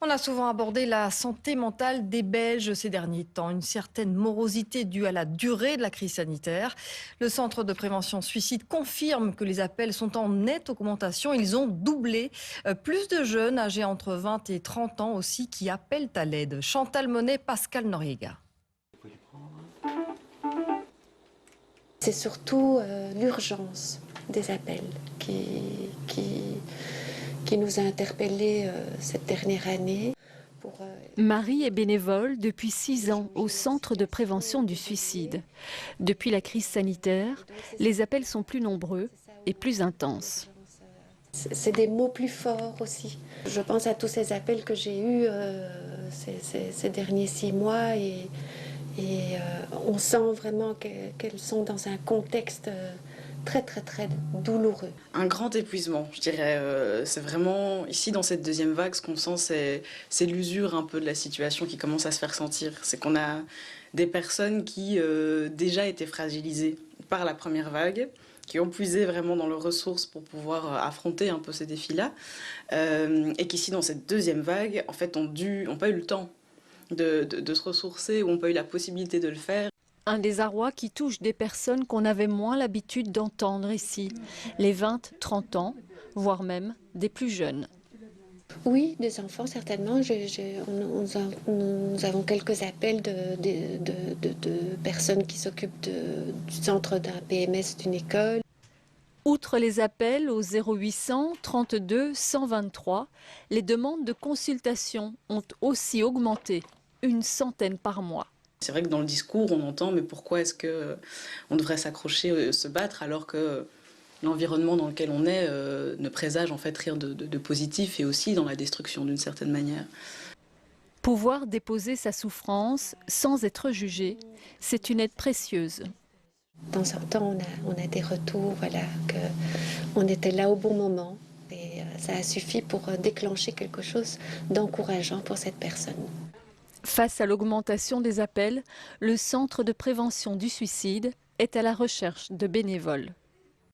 On a souvent abordé la santé mentale des Belges ces derniers temps, une certaine morosité due à la durée de la crise sanitaire. Le Centre de prévention suicide confirme que les appels sont en nette augmentation. Ils ont doublé. Plus de jeunes âgés entre 20 et 30 ans aussi qui appellent à l'aide. Chantal Monet, Pascal Noriega. C'est surtout l'urgence des appels qui nous a interpellés cette dernière année. Marie est bénévole depuis 6 ans au Centre de prévention du suicide. Depuis la crise sanitaire, les appels sont plus nombreux et plus intenses. C'est des mots plus forts aussi. Je pense à tous ces appels que j'ai eus ces derniers 6 mois et on sent vraiment qu'elles sont dans un contexte très très très douloureux. Un grand épuisement, je dirais. C'est vraiment, ici dans cette deuxième vague, ce qu'on sent, c'est l'usure un peu de la situation qui commence à se faire sentir. C'est qu'on a des personnes qui déjà étaient fragilisées par la première vague, qui ont puisé vraiment dans leurs ressources pour pouvoir affronter un peu ces défis-là, et qui ici dans cette deuxième vague, en fait, ont pas eu le temps de se ressourcer, ou n'ont pas eu la possibilité de le faire. Un désarroi qui touche des personnes qu'on avait moins l'habitude d'entendre ici, les 20-30 ans, voire même des plus jeunes. Oui, des enfants certainement. Nous avons quelques appels de personnes qui s'occupent du centre d'un PMS d'une école. Outre les appels au 0800 32 123, les demandes de consultation ont aussi augmenté, une centaine par mois. C'est vrai que dans le discours, on entend mais pourquoi est-ce qu'on devrait s'accrocher, se battre alors que l'environnement dans lequel on est ne présage en fait rien de positif et aussi dans la destruction d'une certaine manière. Pouvoir déposer sa souffrance sans être jugé, c'est une aide précieuse. De temps en temps, on a des retours, voilà, qu'on était là au bon moment et ça a suffi pour déclencher quelque chose d'encourageant pour cette personne. Face à l'augmentation des appels, le Centre de prévention du suicide est à la recherche de bénévoles.